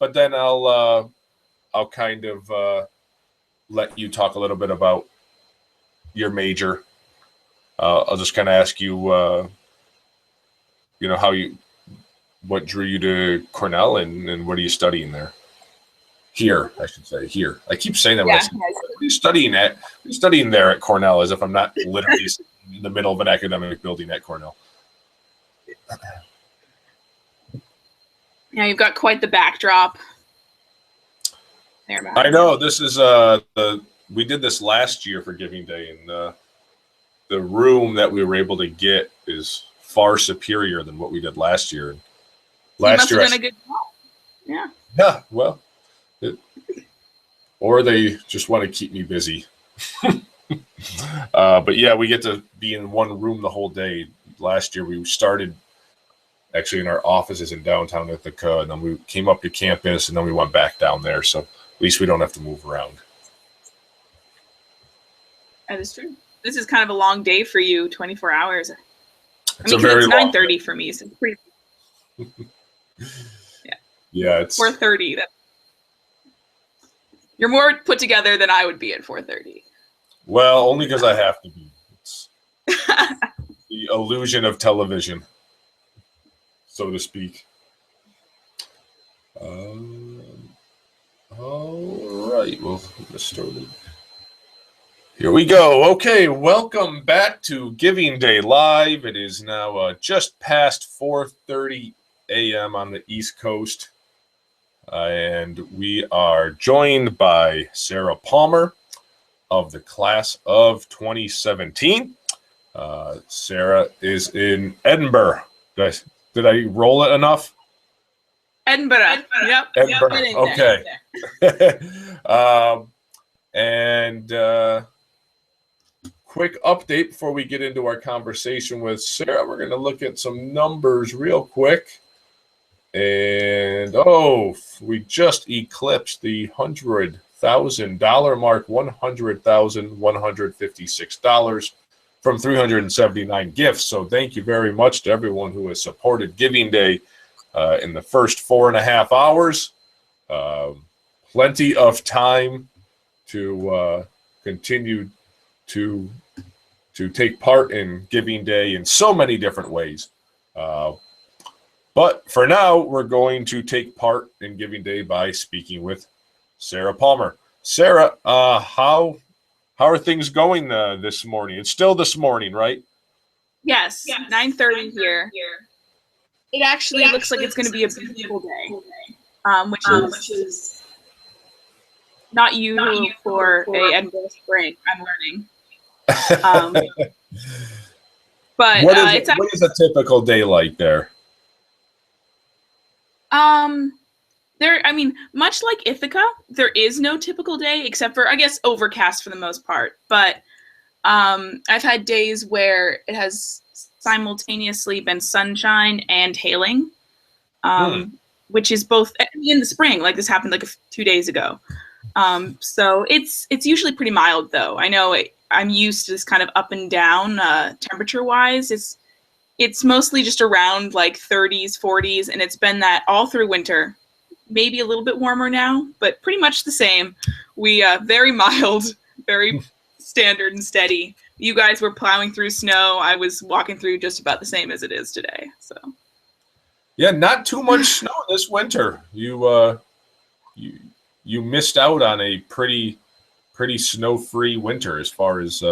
but then I'll kind of let you talk a little bit about your major. I'll just kind of ask you, what drew you to Cornell, and what are you studying there? Here, I should say, here. I keep saying that. Yeah. What are you studying at? What are you studying there at Cornell? As if I'm not literally in the middle of an academic building at Cornell. Yeah, you've got quite the backdrop. I know. This is we did this last year for Giving Day, and the room that we were able to get is far superior than what we did last year. Last year, done a good job. Yeah. Yeah. Well, or they just want to keep me busy. But yeah, we get to be in one room the whole day. Last year, we started actually in our offices in downtown Ithaca, and then we came up to campus, and then we went back down there. So at least we don't have to move around. That is true. This is kind of a long day for you, 24 hours. It's 9:30 for me, so it's pretty. Yeah. Yeah, it's 4:30. You're more put together than I would be at 4:30. Well, only because I have to be. It's the illusion of television, so to speak. All right, well, let's start. Here we go. Okay, welcome back to Giving Day Live. It is now just past 4:30 a.m. on the East Coast, and we are joined by Sarah Palmer of the class of 2017. Sarah is in Edinburgh. Did I roll it enough? Edinburgh. Yep. Edinburgh. Yep. Okay. And quick update before we get into our conversation with Sarah. We're going to look at some numbers real quick. And, we just eclipsed the $100,000 mark, $100,156 from 379 gifts. So thank you very much to everyone who has supported Giving Day in the first 4.5 hours. Plenty of time to continue to take part in Giving Day in so many different ways. But for now, we're going to take part in Giving Day by speaking with Sarah Palmer. Sarah, how are things going this morning? It's still this morning, right? Yes. 9:30 here. It actually looks like it's going to be a beautiful day, which is not usual for a Edinburgh spring. I'm learning. But what is a typical day like there? Much like Ithaca, there is no typical day except for, I guess, overcast for the most part. But I've had days where it has simultaneously been sunshine and hailing, which is both in the spring. Like this happened like 2 days ago. So it's usually pretty mild though. I know I'm used to this kind of up and down temperature wise. It's mostly just around like 30s, 40s, and it's been that all through winter. Maybe a little bit warmer now, but pretty much the same. We very mild, very standard and steady. You guys were plowing through snow. I was walking through just about the same as it is today. So, yeah, not too much snow this winter. You missed out on a pretty snow-free winter as far as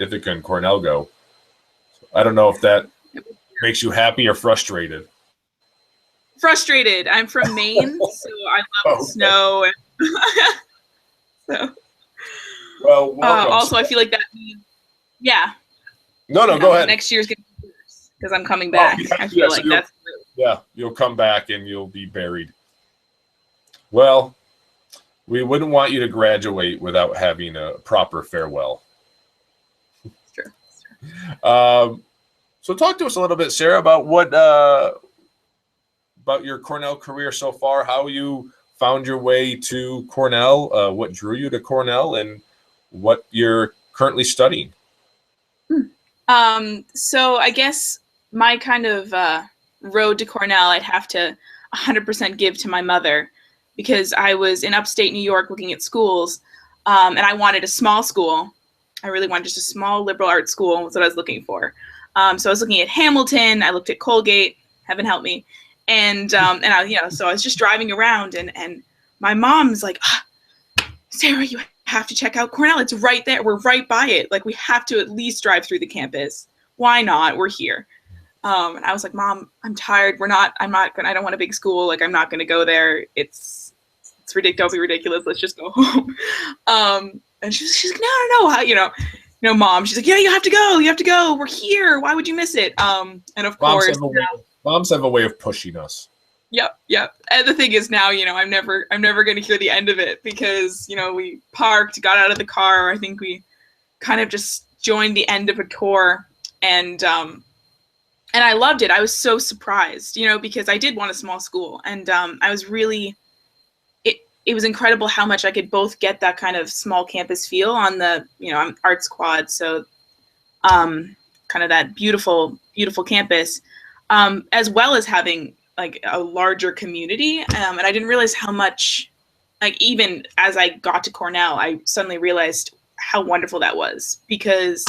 Ithaca and Cornell go. So I don't know if that makes you happy or frustrated. Frustrated. I'm from Maine, so I love the snow. So, well, welcome. Also, I feel like that means, yeah. No, go ahead. Next year's going to be worse because I'm coming back. I feel like that's true. Yeah, you'll come back and you'll be buried. Well, we wouldn't want you to graduate without having a proper farewell. Sure. So talk to us a little bit, Sarah, about what about your Cornell career so far, how you found your way to Cornell, what drew you to Cornell, and what you're currently studying. So I guess my kind of road to Cornell, I'd have to 100% give to my mother, because I was in upstate New York looking at schools, and I wanted a small school. I really wanted just a small liberal arts school. Was what I was looking for. So I was looking at Hamilton. I looked at Colgate. Heaven help me. And so I was just driving around, and my mom's like, Sarah, you have to check out Cornell. It's right there. We're right by it. Like, we have to at least drive through the campus. Why not? We're here. And I was like, Mom, I'm tired. I don't want a big school. Like, I'm not going to go there. It's ridiculous. Don't be ridiculous. Let's just go home. And she's like, no, Mom. She's like, yeah, you have to go. You have to go. We're here. Why would you miss it? And of course, moms have a way of pushing us. Yep. And the thing is now, I'm never going to hear the end of it, because, we parked, got out of the car. I think we kind of just joined the end of a tour, and I loved it. I was so surprised, because I did want a small school, and I was really, it was incredible how much I could both get that kind of small campus feel on the, I'm arts quad. So kind of that beautiful, beautiful campus, as well as having like a larger community. And I didn't realize how much, like, even as I got to Cornell, I suddenly realized how wonderful that was, because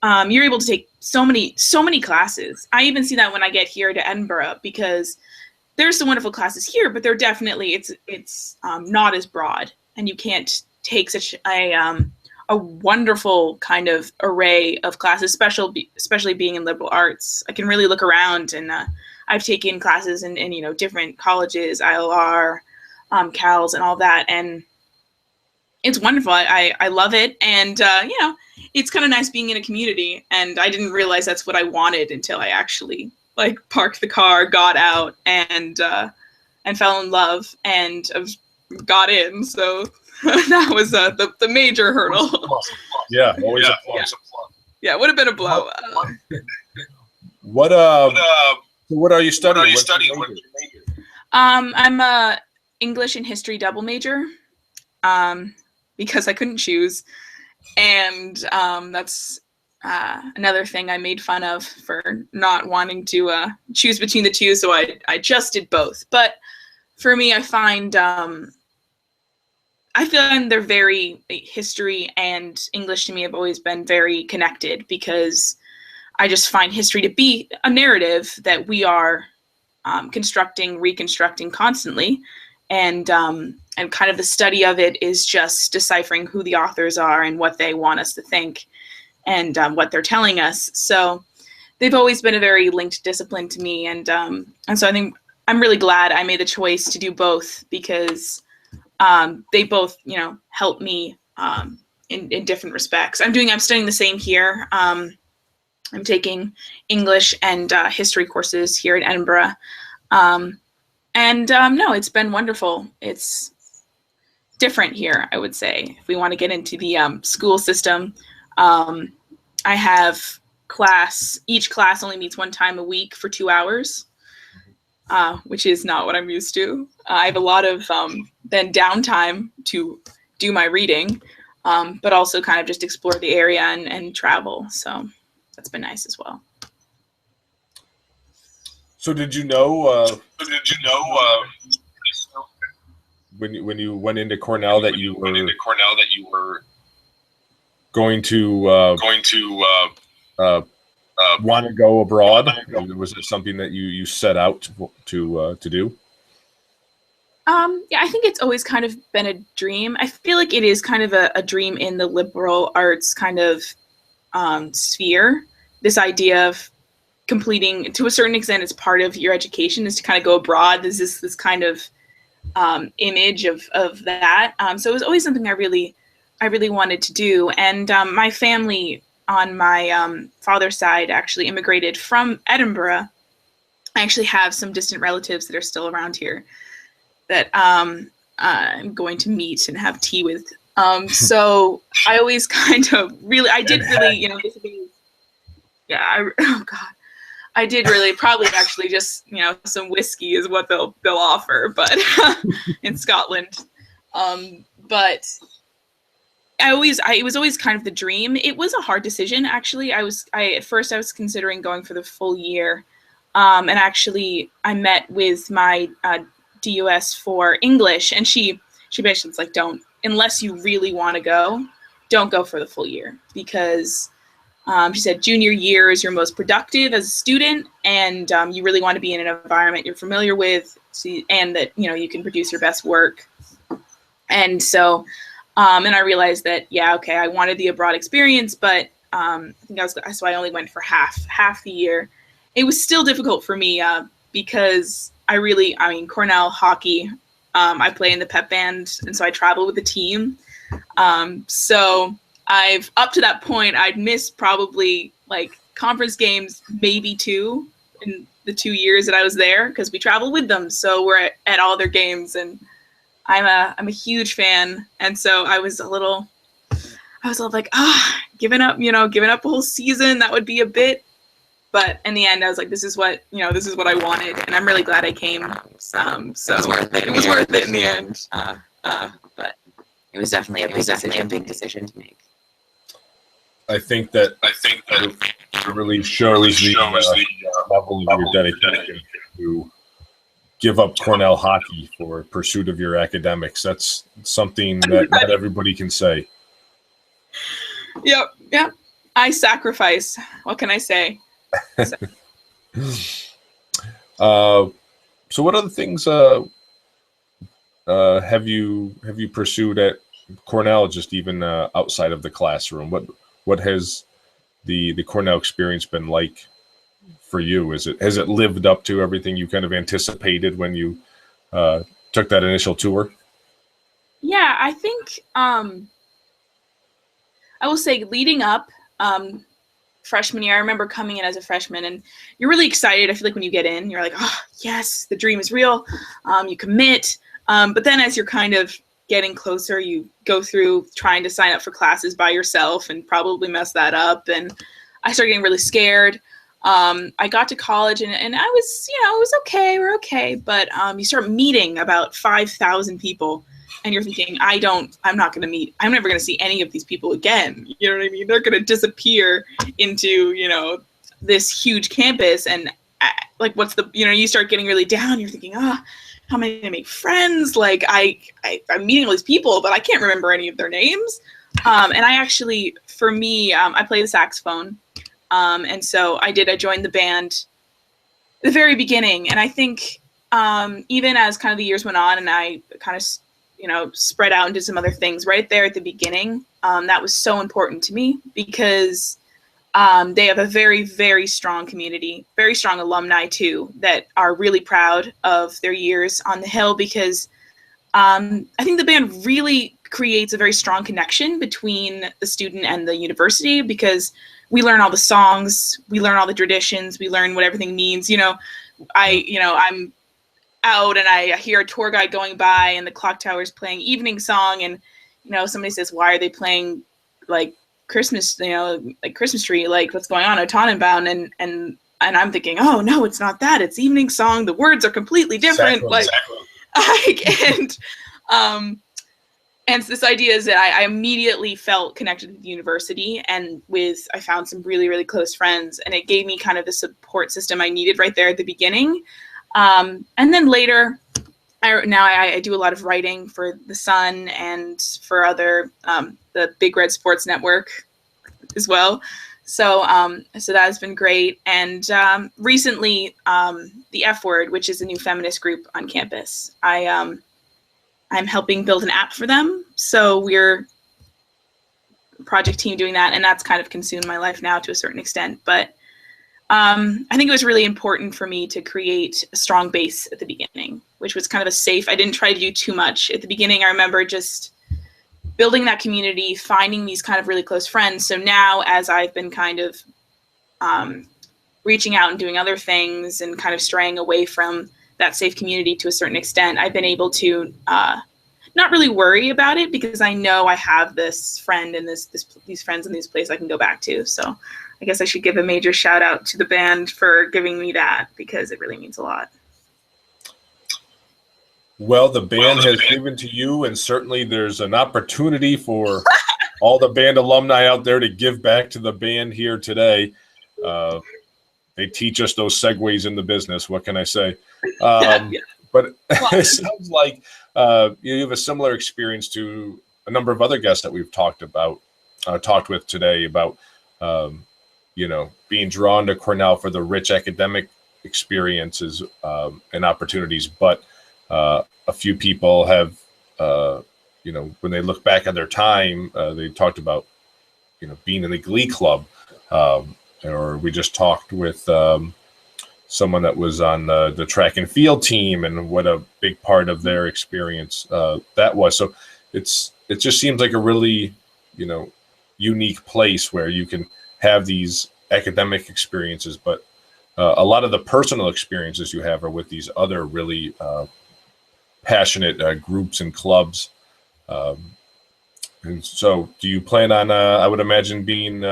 you're able to take so many classes. I even see that when I get here to Edinburgh, because there's some wonderful classes here, but they're definitely, it's not as broad, and you can't take such a wonderful kind of array of classes, especially being in liberal arts. I can really look around, and I've taken classes in different colleges, ILR, CALS, and all that, and it's wonderful. I love it, and it's kind of nice being in a community, and I didn't realize that's what I wanted until I actually parked the car, got out, and fell in love, and got in. So that was the major hurdle. Yeah, always a plus. Yeah, it would have been a blow. What are you studying? What's your major? I'm a English and history double major, because I couldn't choose, and that's another thing I made fun of for not wanting to choose between the two, so I just did both. But for me, I find they're very, history and English to me have always been very connected, because I just find history to be a narrative that we are constructing, reconstructing constantly, and kind of the study of it is just deciphering who the authors are and what they want us to think, and what they're telling us. So they've always been a very linked discipline to me, and so I think I'm really glad I made the choice to do both, because they both help me in different respects. I'm studying the same here. I'm taking English and history courses here in Edinburgh, and no, it's been wonderful. It's different here, I would say. If we want to get into the school system, I have class. Each class only meets one time a week for 2 hours, which is not what I'm used to. I have a lot of then downtime to do my reading, but also kind of just explore the area and travel. So that's been nice as well. So did you know? When you went into Cornell that you were going to want to go abroad? Was it something that you set out to do? Yeah, I think it's always kind of been a dream. I feel like it is kind of a dream in the liberal arts kind of sphere. This idea of completing, to a certain extent, it's part of your education, is to kind of go abroad. There's this kind of image of that. So it was always something I really wanted to do. And my family on my father's side actually immigrated from Edinburgh. I actually have some distant relatives that are still around here that I'm going to meet and have tea with. So I always kind of I did really probably actually just, some whiskey is what they'll offer, but in Scotland. But it was always kind of the dream. It was a hard decision, actually. At first I was considering going for the full year, And actually, I met with my DUS for English, and she basically was like, don't, unless you really want to go, don't go for the full year, because she said junior year is your most productive as a student, and you really want to be in an environment you're familiar with, and that, you know, you can produce your best work. And so, and I realized that, yeah, okay, I wanted the abroad experience, but I think so I only went for half the year. It was still difficult for me because I mean, Cornell hockey, I play in the pep band, and so I travel with the team. So up to that point, I'd missed probably like conference games, maybe 2 in the 2 years that I was there, because we travel with them. So we're at all their games, and I'm a huge fan. And so I was a little like, giving up a whole season, that would be a bit. But in the end, I was like, this is what I wanted, and I'm really glad I came. So it was worth it in the end. But it was definitely a big decision to make. I think that it really shows the level of your dedication to give up Cornell hockey for pursuit of your academics. That's something that not everybody can say. Yep. I sacrifice. What can I say? So what other things have you pursued at Cornell, just even outside of the classroom? What has the Cornell experience been like for you? Has it lived up to everything you kind of anticipated when you took that initial tour? Yeah, I think I will say leading up freshman year, I remember coming in as a freshman, and you're really excited. I feel like when you get in, you're like, oh yes, the dream is real. You commit, but then as you're kind of getting closer, you go through trying to sign up for classes by yourself and probably mess that up. And I started getting really scared. I got to college, and I was, it was okay. We're okay. But you start meeting about 5,000 people, and you're thinking, I'm never going to see any of these people again. You know what I mean? They're going to disappear into, this huge campus. And like, you start getting really down. You're thinking, how am I going to make friends? Like, I'm meeting all these people, but I can't remember any of their names. And I actually, for me, I play the saxophone. And so I joined the band at the very beginning. And I think even as kind of the years went on, and I kind of, spread out and did some other things right there at the beginning, that was so important to me, because they have a very, very strong community, very strong alumni too, that are really proud of their years on the Hill, because I think the band really creates a very strong connection between the student and the university, because we learn all the songs, we learn all the traditions, we learn what everything means. I'm out and I hear a tour guide going by, and the clock tower's playing evening song, and somebody says, why are they playing like Christmas, like Christmas tree, like what's going on, O Tannenbaum, and I'm thinking, oh no, it's not that, it's evening song, the words are completely different. Exactly. And so this idea is that I immediately felt connected with the university, and I found some really, really close friends, and it gave me kind of the support system I needed right there at the beginning. And then later, I do a lot of writing for The Sun and for other, the Big Red Sports Network as well. So that has been great. And recently, the F Word, which is a new feminist group on campus, I'm helping build an app for them. So we're a project team doing that, and that's kind of consumed my life now to a certain extent. But I think it was really important for me to create a strong base at the beginning, which was kind of I didn't try to do too much. At the beginning, I remember just building that community, finding these kind of really close friends. So now, as I've been kind of reaching out and doing other things and kind of straying away from that safe community to a certain extent, I've been able to not really worry about it, because I know I have this friend and these friends in this place I can go back to. So I guess I should give a major shout out to the band for giving me that, because it really means a lot. Well, the band has given to you, and certainly there's an opportunity for all the band alumni out there to give back to the band here today. they teach us those segues in the business. What can I say? Yeah. But it sounds like you have a similar experience to a number of other guests that we've talked with today about, being drawn to Cornell for the rich academic experiences and opportunities. But a few people have, when they look back on their time, they talked about, being in the Glee Club. Or we just talked with someone that was on the track and field team and what a big part of their experience that was. So it just seems like a really, unique place where you can have these academic experiences, but a lot of the personal experiences you have are with these other really passionate groups and clubs. And so do you plan on, I would imagine, being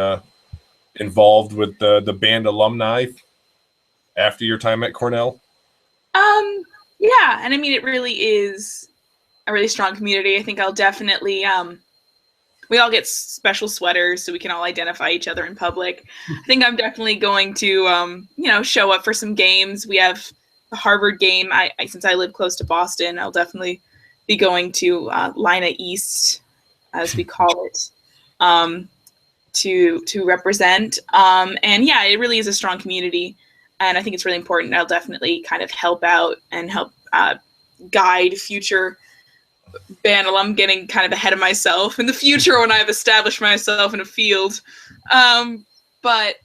involved with the band alumni after your time at Cornell? Yeah, and I mean, it really is a really strong community. I think I'll definitely, we all get special sweaters so we can all identify each other in public. I think I'm definitely going to, show up for some games. We have the Harvard game. Since I live close to Boston, I'll definitely be going to Lina East, as we call it, to represent. And yeah, it really is a strong community, and I think it's really important. I'll definitely kind of help out and help guide future band alum, getting kind of ahead of myself in the future when I've established myself in a field. But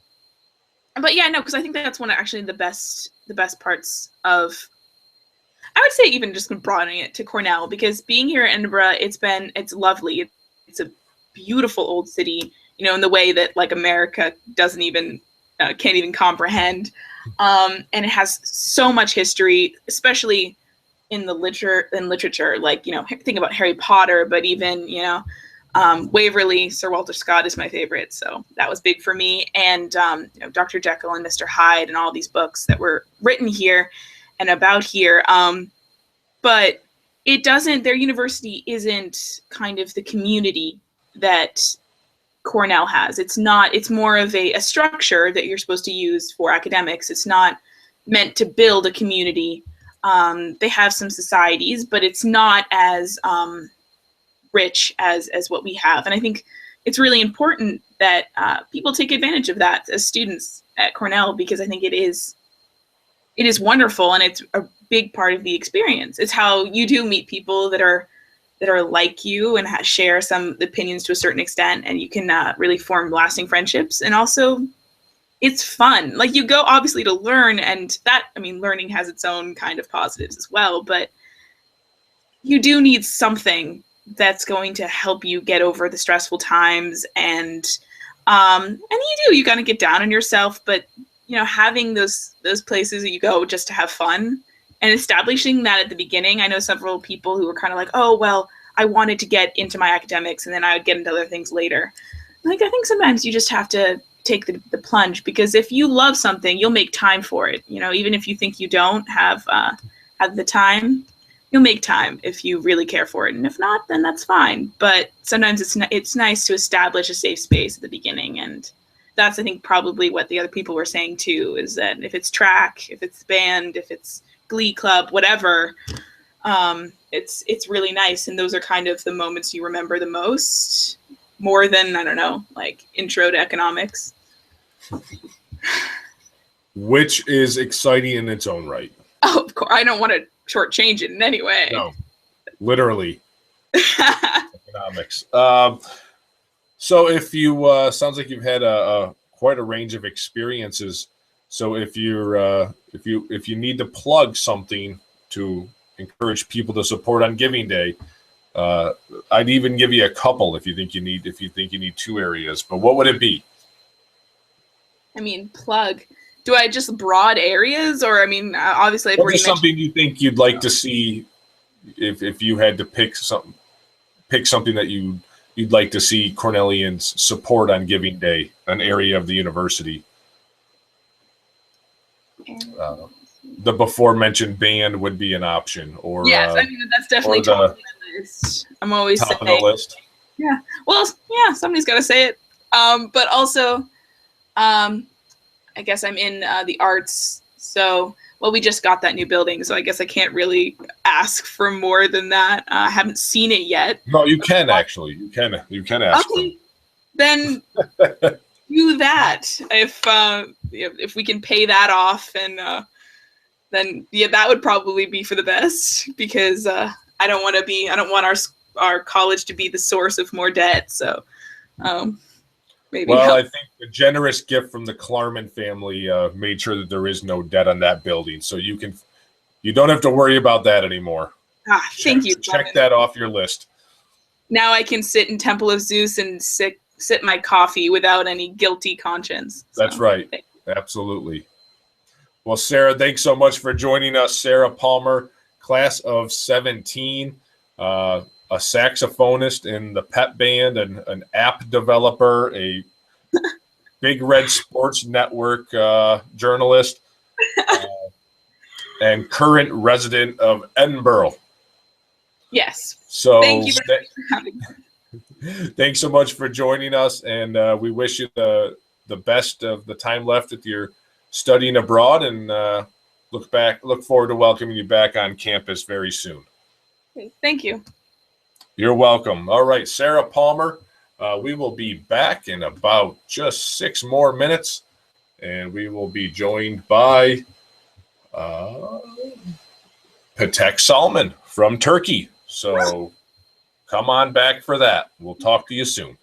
yeah, no, because I think that's one of actually the best parts of, I would say, even just broadening it to Cornell, because being here in Edinburgh, it's lovely. It's a beautiful old city, in the way that like America doesn't even can't even comprehend. And it has so much history, especially in the literature. Like, think about Harry Potter, but even, Waverly, Sir Walter Scott is my favorite. So that was big for me. And, Dr. Jekyll and Mr. Hyde and all these books that were written here and about here. But their university isn't kind of the community that Cornell has. It's more of a structure that you're supposed to use for academics. It's not meant to build a community. They have some societies, but it's not as rich as what we have. And I think it's really important that people take advantage of that as students at Cornell, because I think it is wonderful, and it's a big part of the experience. It's how you do meet people that are like you and share some opinions to a certain extent, and you can really form lasting friendships. And also, it's fun. Like, you go obviously to learn, and learning has its own kind of positives as well, but you do need something that's going to help you get over the stressful times. And you gotta get down on yourself, but having those places that you go just to have fun and establishing that at the beginning. I know several people who were kind of like, oh, well, I wanted to get into my academics and then I would get into other things later. Like, I think sometimes you just have to take the plunge, because if you love something, you'll make time for it. Even if you think you don't have the time, you'll make time if you really care for it. And if not, then that's fine. But sometimes it's nice to establish a safe space at the beginning. And that's, I think, probably what the other people were saying too, is that if it's track, if it's band, if it's Glee Club, whatever, it's really nice. And those are kind of the moments you remember the most, more than, I don't know, like intro to economics. Which is exciting in its own right. Oh, of course. I don't want to shortchange it in any way. No, literally. Economics. So if you, sounds like you've had quite a range of experiences. So if you need to plug something to encourage people to support on Giving Day, I'd even give you a couple if you think you need two areas. But what would it be? Plug. Do I just broad areas, or obviously I've already mentioned something you think you'd like to see if you had to pick something that you'd like to see Cornellians support on Giving Day, an area of the university. The before mentioned band would be an option, or yes, that's definitely top of the list. I'm always top saying, of the list. Yeah, well, yeah, somebody's got to say it. But also, I guess I'm in the arts. So, well, we just got that new building, so I guess I can't really ask for more than that. I haven't seen it yet. No, you can actually. You can ask Okay, then do that. If we can pay that off, and then yeah, that would probably be for the best, because I don't want our college to be the source of more debt. So maybe. Well, I think the generous gift from the Klarman family made sure that there is no debt on that building, so you don't have to worry about that anymore. Thank you. Check that off your list. Now I can sit in Temple of Zeus and sip my coffee without any guilty conscience. So, that's right. Absolutely. Well, Sarah, thanks so much for joining us. Sarah Palmer, class of 17, a saxophonist in the pep band, and an app developer, a Big Red Sports Network journalist, and current resident of Edinburgh. Yes. So thank you very much for having me. Thanks so much for joining us, and we wish you the best of the time left with your studying abroad, and look forward to welcoming you back on campus very soon. Okay, thank you. You're welcome. All right, Sarah Palmer, we will be back in about just 6 more minutes, and we will be joined by Patek Salman from Turkey. So come on back for that. We'll talk to you soon.